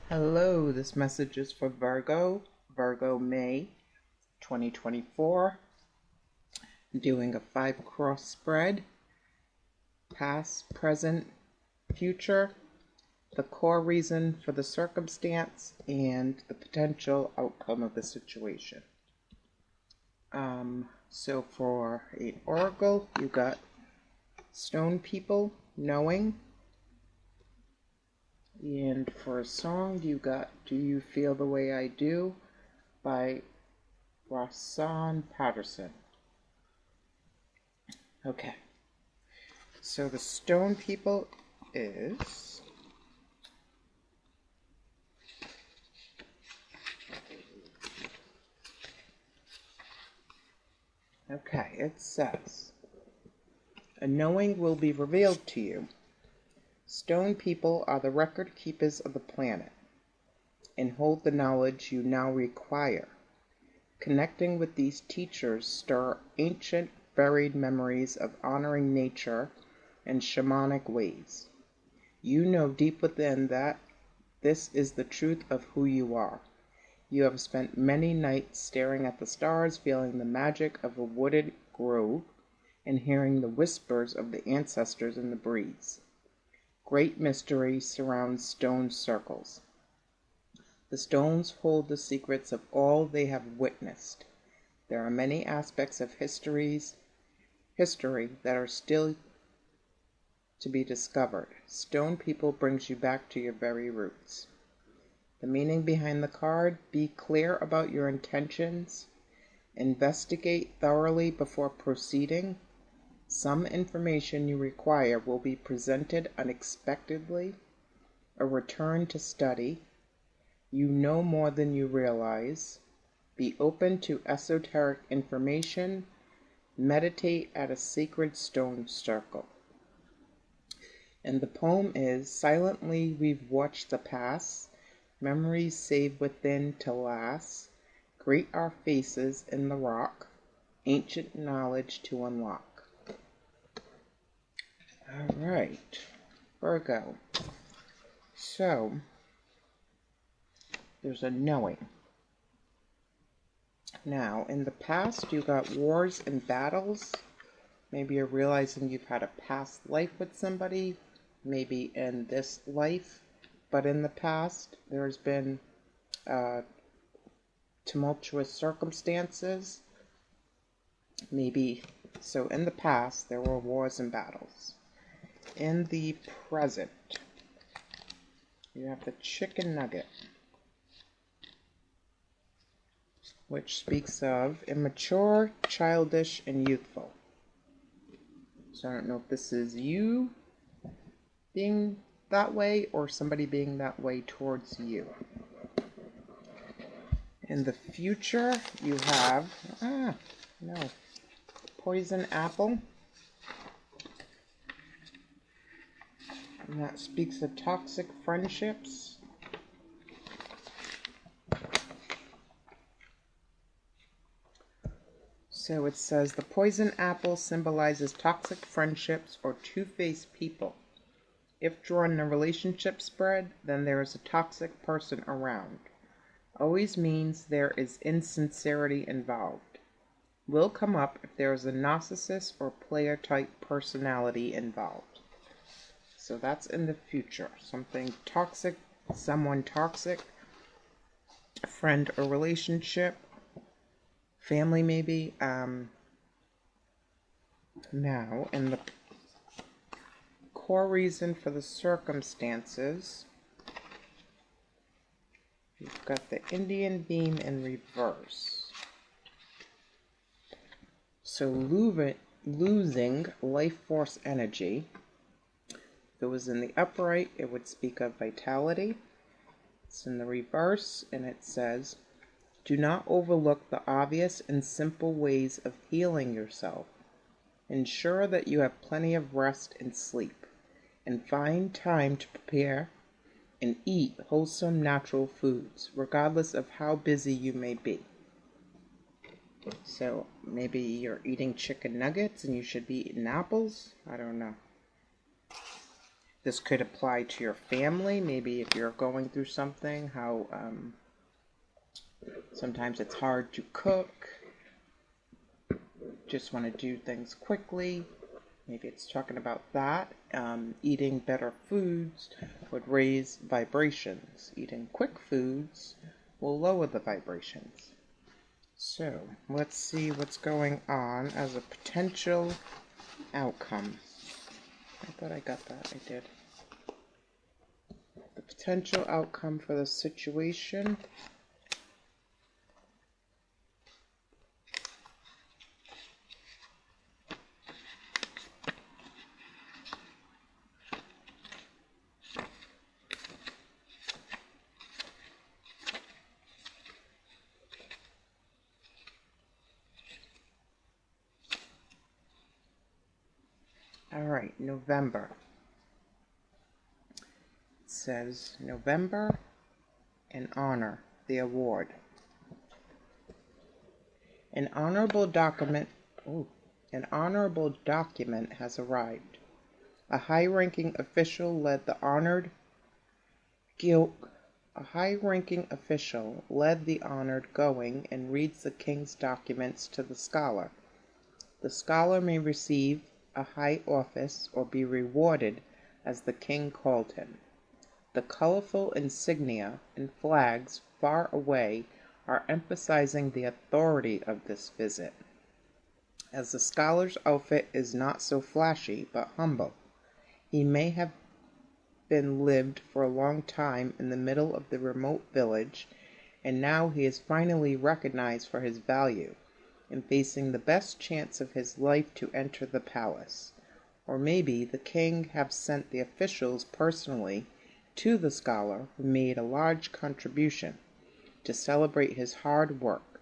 Hello, this message is for Virgo, May 2024. Doing a 5-cross spread, past, present, future, the core reason for the circumstance, and the potential outcome of the situation. So for an oracle, you got stone people, knowing. And for a song, you got Do You Feel the Way I Do by Rosanne Patterson. Okay, so the stone people is it says, a knowing will be revealed to you. Stone people are the record keepers of the planet and hold the knowledge you now require. Connecting with these teachers stir ancient buried memories of honoring nature and shamanic ways. You know deep within that this is the truth of who you are. You have spent many nights staring at the stars, feeling the magic of a wooded grove, and hearing the whispers of the ancestors in the breeze. Great mystery surrounds stone circles. The stones hold the secrets of all they have witnessed. There are many aspects of history that are still to be discovered. Stone people brings you back to your very roots. The meaning behind the card: be clear about your intentions. Investigate thoroughly before proceeding. Some information you require will be presented unexpectedly. A return to study. You know more than you realize. Be open to esoteric information. Meditate at a sacred stone circle. And the poem is, silently we've watched the past, memories saved within to last. Great our faces in the rock, ancient knowledge to unlock. All right, Virgo. So, there's a knowing. Now, in the past, you got wars and battles. Maybe you're realizing you've had a past life with somebody, maybe in this life, but in the past, there's been tumultuous circumstances. Maybe, so in the past, there were wars and battles. In the present, you have the chicken nugget, which speaks of immature, childish, and youthful. So I don't know if this is you being that way or somebody being that way towards you. In the future, you have, poison apple. And that speaks of toxic friendships. So it says the poison apple symbolizes toxic friendships or two-faced people. If drawn in a relationship spread, then there is a toxic person around. Always means there is insincerity involved. Will come up if there is a narcissist or player type personality involved. So that's in the future. Something toxic, someone toxic, a friend or relationship, family maybe. Now, in the core reason for the circumstances, you've got the Indian beam in reverse. So losing life force energy. If it was in the upright, it would speak of vitality. It's in the reverse, and it says, do not overlook the obvious and simple ways of healing yourself. Ensure that you have plenty of rest and sleep, and find time to prepare and eat wholesome natural foods, regardless of how busy you may be. So maybe you're eating chicken nuggets and you should be eating apples. I don't know. This could apply to your family. Maybe if you're going through something, how sometimes it's hard to cook. Just want to do things quickly. Maybe it's talking about that. Eating better foods would raise vibrations. Eating quick foods will lower the vibrations. So let's see what's going on as a potential outcome. I thought I got that. I did. The potential outcome for the situation. All right, November. It says November and honor the award. An honorable document has arrived. A high-ranking official led the honored going and reads the king's documents to the scholar. The scholar may receive a high office or be rewarded as the king called him. The colorful insignia and flags far away are emphasizing the authority of this visit, as the scholar's outfit is not so flashy but humble. He may have been lived for a long time in the middle of the remote village, and now he is finally recognized for his value and facing the best chance of his life to enter the palace. Or maybe the king have sent the officials personally to the scholar who made a large contribution to celebrate his hard work.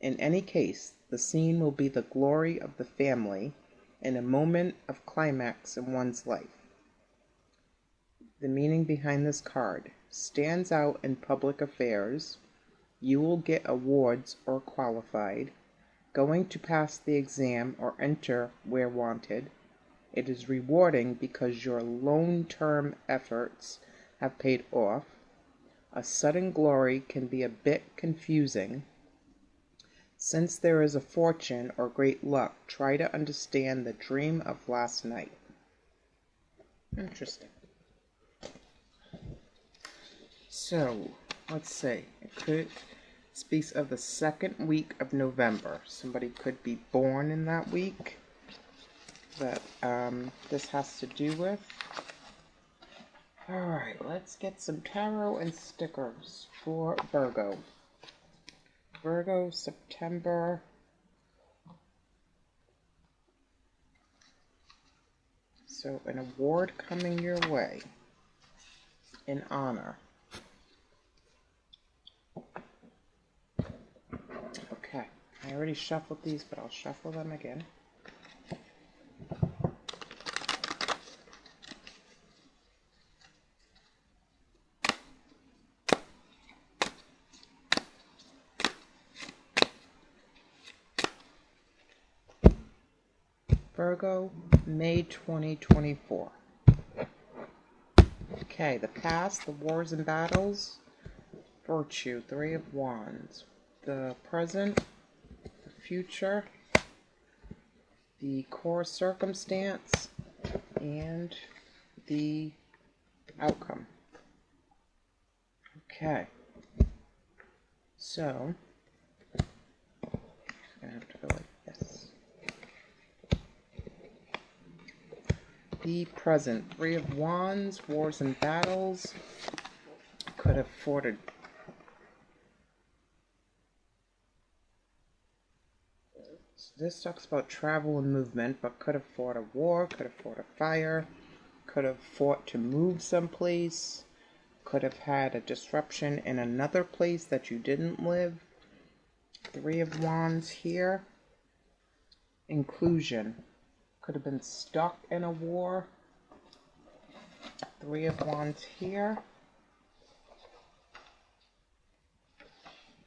In any case, the scene will be the glory of the family and a moment of climax in one's life. The meaning behind this card stands out in public affairs. You will get awards or qualified. Going to pass the exam or enter where wanted. It is rewarding because your long-term efforts have paid off. A sudden glory can be a bit confusing. Since there is a fortune or great luck, try to understand the dream of last night. Interesting. So, let's see. It speaks of the second week of November. Somebody could be born in that week that this has to do with. Alright, let's get some tarot and stickers for Virgo. Virgo, September. So, an award coming your way in honor. Okay, I already shuffled these, but I'll shuffle them again. Virgo, May 2024. Okay, the past, the wars and battles, virtue, 3 of Wands. The present, the future, the core circumstance, and the outcome. Okay, so, I'm going to have to go like this. The present, 3 of Wands, wars and battles, could have fought This talks about travel and movement, but could have fought a war, could have fought a fire, could have fought to move someplace, could have had a disruption in another place that you didn't live. 3 of Wands here. Inclusion. Could have been stuck in a war. 3 of Wands here.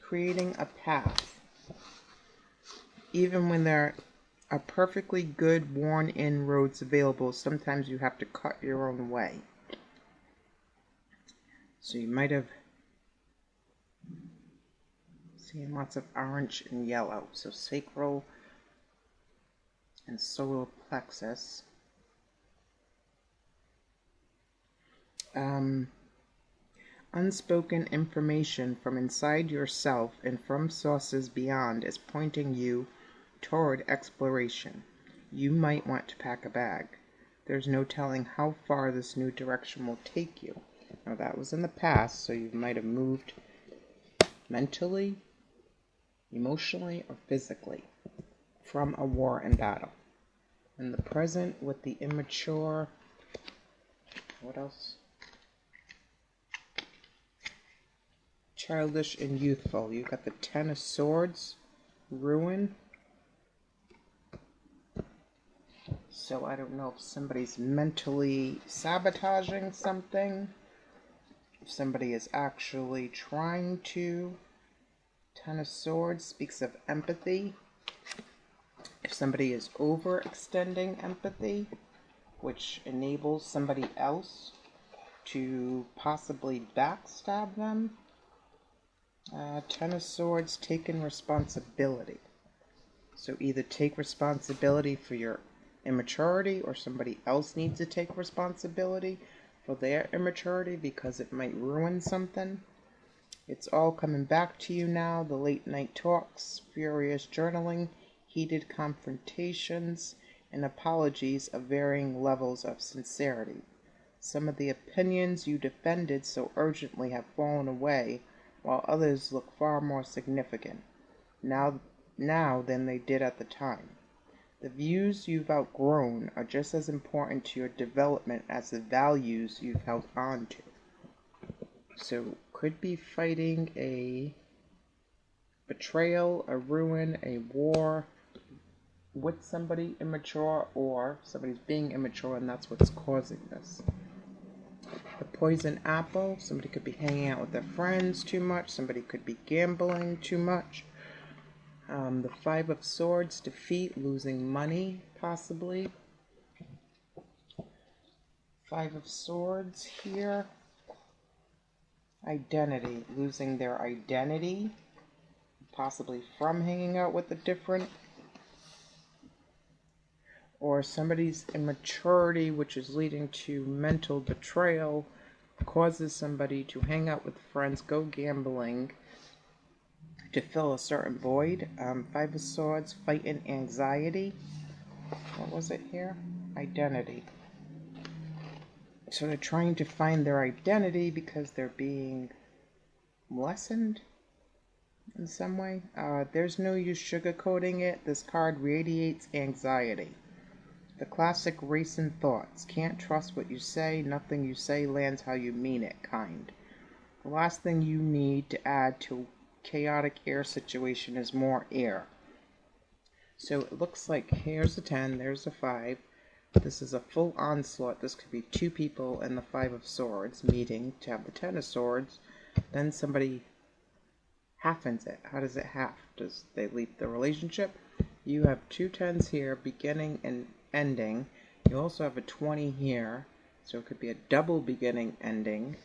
Creating a path. Even when there are perfectly good worn-in roads available. Sometimes you have to cut your own way. So you might have seen lots of orange and yellow. So sacral and solar plexus. Unspoken information from inside yourself and from sources beyond is pointing you toward exploration. You might want to pack a bag. There's no telling how far this new direction will take you. Now that was in the past, so you might have moved mentally, emotionally, or physically from a war and battle. In the present with the immature, what else? Childish and youthful. You've got the Ten of Swords, ruin. So I don't know if somebody's mentally sabotaging something, if somebody is actually trying to. Ten of Swords speaks of empathy. If somebody is overextending empathy, which enables somebody else to possibly backstab them. Ten of Swords, taking responsibility. So either take responsibility for your immaturity, or somebody else needs to take responsibility for their immaturity because it might ruin something. It's all coming back to you now. The late night talks, furious journaling, heated confrontations, and apologies of varying levels of sincerity. Some of the opinions you defended so urgently have fallen away, while others look far more significant now than they did at the time. The views you've outgrown are just as important to your development as the values you've held on to. So, could be fighting a betrayal, a ruin, a war with somebody immature, or somebody's being immature and that's what's causing this. The poison apple, somebody could be hanging out with their friends too much, somebody could be gambling too much. The Five of Swords, defeat, losing money, possibly. Five of Swords here. Identity, losing their identity, possibly from hanging out with the different. Or somebody's immaturity, which is leading to mental betrayal, causes somebody to hang out with friends, go gambling, to fill a certain void. Five of Swords, fighting anxiety. What was it here? Identity. So they're trying to find their identity because they're being lessened in some way. There's no use sugarcoating it. This card radiates anxiety. The classic racing thoughts. Can't trust what you say. Nothing you say lands how you mean it kind. The last thing you need to add to chaotic air situation is more air. So it looks like here's a 10, there's a 5. This is a full onslaught. This could be two people and the Five of Swords meeting to have the Ten of Swords. Then somebody halfens it. How does it half? Does they leave the relationship? You have two tens here, beginning and ending. You also have a 20 here, so it could be a double beginning ending.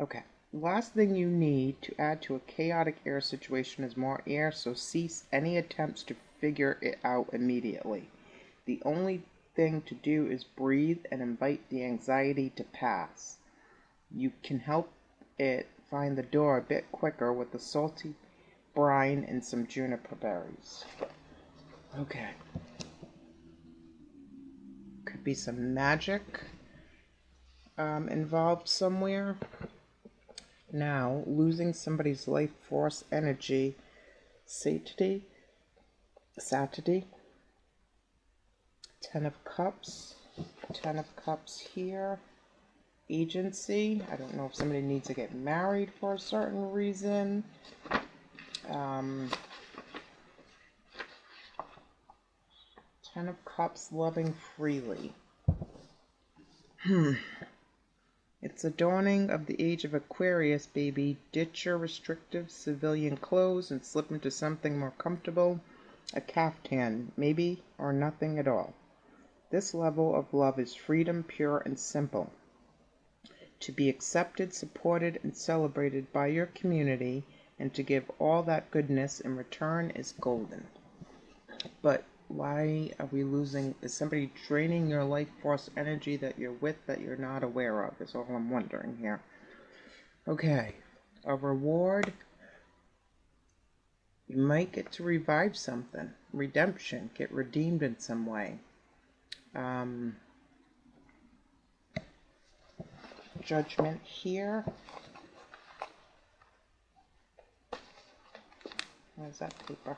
Okay. Last thing you need to add to a chaotic air situation is more air, so cease any attempts to figure it out immediately. The only thing to do is breathe and invite the anxiety to pass. You can help it find the door a bit quicker with the salty brine and some juniper berries. Okay. Could be some magic involved somewhere. Now, losing somebody's life force energy, satiety, Ten of Cups here, agency. I don't know if somebody needs to get married for a certain reason. Ten of Cups, loving freely. It's It's a dawning of the age of Aquarius, baby. Ditch your restrictive civilian clothes and slip into something more comfortable. A caftan, maybe, or nothing at all. This level of love is freedom, pure and simple. To be accepted, supported, and celebrated by your community, and to give all that goodness in return is golden. But why are we losing? Is somebody draining your life force energy that you're with that you're not aware of? Is all I'm wondering here. Okay, a reward. You might get to revive something. Redemption. Get redeemed in some way. Judgment here. Where's that paper?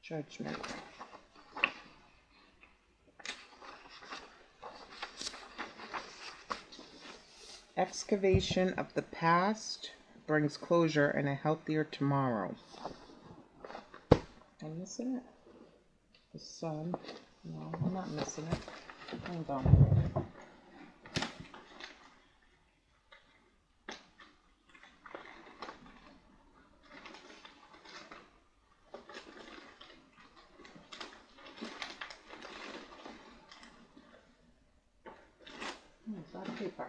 Judgment. Excavation of the past brings closure and a healthier tomorrow. I'm missing it? The sun. No, I'm not missing it. Hold on. Where's that paper?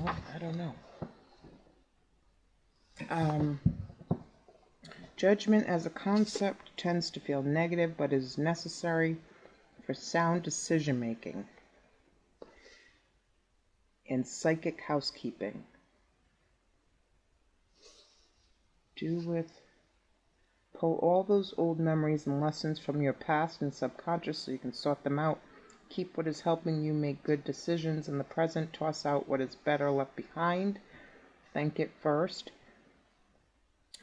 Oh, I don't know. Judgment as a concept tends to feel negative, but is necessary for sound decision making and psychic housekeeping. Pull all those old memories and lessons from your past and subconscious so you can sort them out. Keep what is helping you make good decisions in the present. Toss out what is better left behind. Thank it first.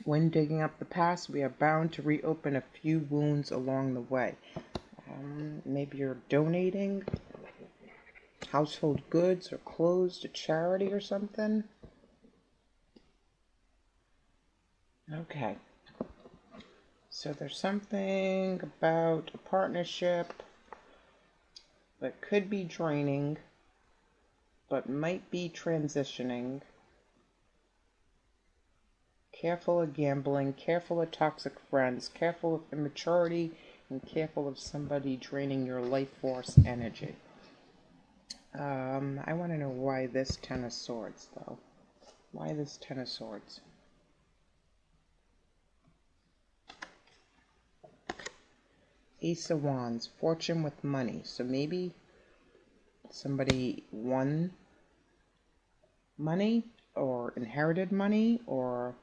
When digging up the past, we are bound to reopen a few wounds along the way. Maybe you're donating household goods or clothes to charity or something. Okay. So there's something about a partnership that could be draining, but might be transitioning. Careful of gambling, careful of toxic friends, careful of immaturity, and careful of somebody draining your life force energy. I want to know why this Ten of Swords, though. Why this Ten of Swords? Ace of Wands, fortune with money. So maybe somebody won money or inherited money or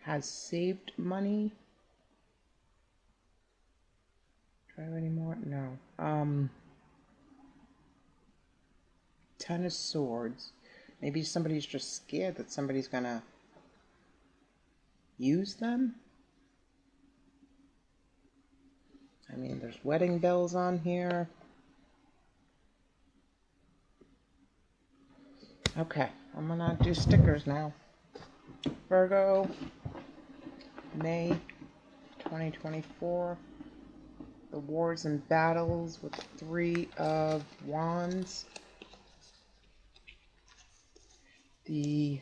has saved money. Do I have any more? No. Ten of Swords. Maybe somebody's just scared that somebody's gonna use them. I mean, there's wedding bells on here. Okay, I'm gonna do stickers now. Virgo, May 2024. The Wars and Battles with the Three of Wands. The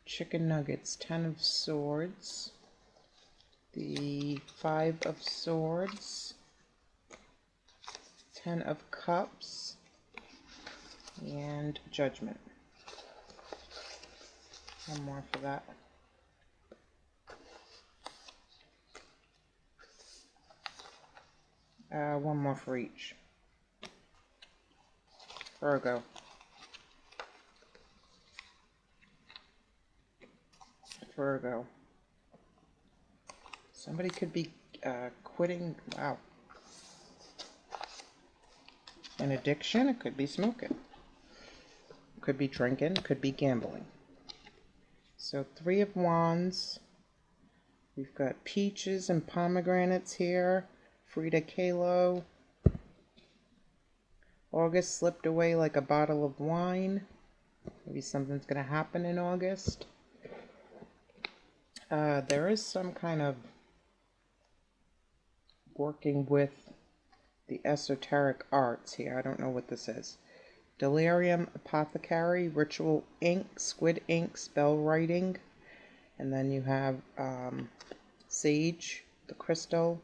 Chicken Nuggets, Ten of Swords. The Five of Swords. Ten of Cups. And Judgment. One more for that. One more for each. Virgo. Virgo. Somebody could be quitting. Wow. An addiction. It could be smoking. Could be drinking. Could be gambling. So Three of Wands. We've got peaches and pomegranates here. Frida Kahlo. August slipped away like a bottle of wine. Maybe something's going to happen in August. There is some kind of working with the esoteric arts here. I don't know what this is. Delirium Apothecary, Ritual Ink, Squid Ink, Spell Writing. And then you have Sage, the crystal.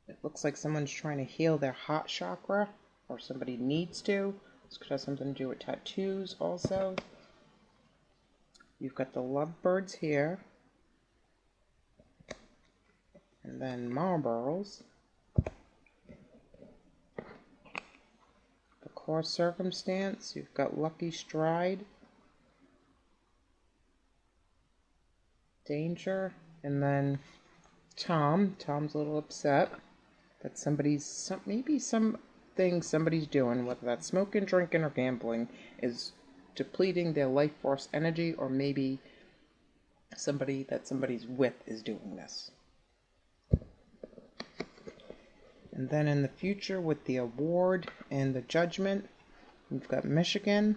It looks like someone's trying to heal their heart chakra, or somebody needs to. This could have something to do with tattoos also. You've got the lovebirds here. And then Marlboros. The core circumstance. You've got Lucky Stride. Danger. And then Tom's a little upset that maybe something somebody's doing, whether that's smoking, drinking, or gambling, is depleting their life force energy, or maybe somebody's with is doing this. And then in the future, with the award and the judgment, we've got Michigan.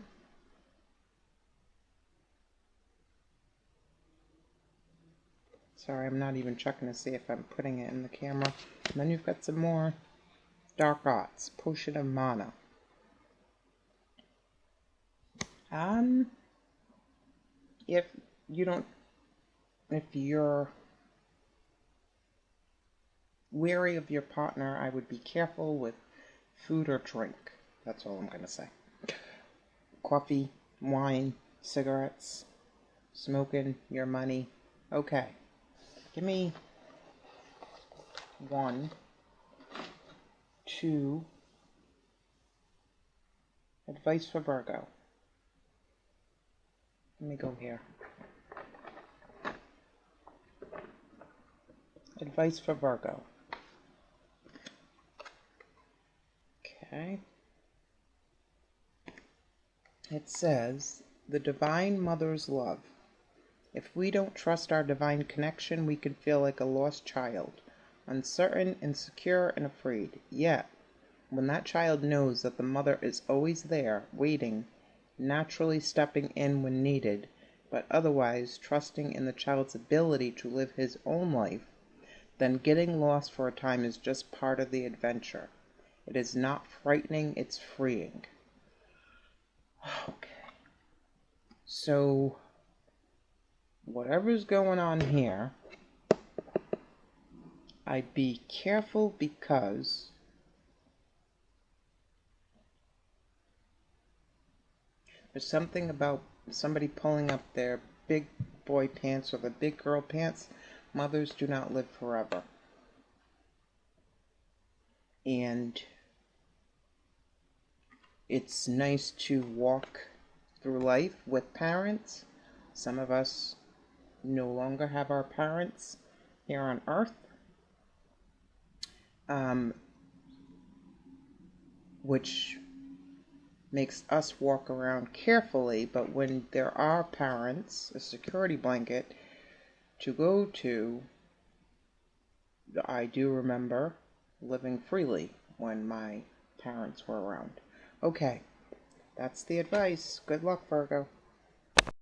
Sorry, I'm not even checking to see if I'm putting it in the camera. And then you've got some more dark arts. Potion of Mana. If you're wary of your partner, I would be careful with food or drink. That's all I'm going to say. Coffee, wine, cigarettes, smoking, your money. Okay. Give me 1, 2. Advice for Virgo. Let me go here. Advice for Virgo. Okay. It says, the Divine Mother's love. If we don't trust our divine connection, we can feel like a lost child, uncertain, insecure, and afraid. Yet, when that child knows that the mother is always there, waiting, naturally stepping in when needed, but otherwise trusting in the child's ability to live his own life, then getting lost for a time is just part of the adventure. It is not frightening, it's freeing. Okay. So, whatever's going on here, I'd be careful because there's something about somebody pulling up their big boy pants or the big girl pants. Mothers do not live forever. And it's nice to walk through life with parents. Some of us no longer have our parents here on earth, which makes us walk around carefully, but when there are parents, a security blanket to go to, I do remember living freely when my parents were around. Okay, that's the advice. Good luck, Virgo.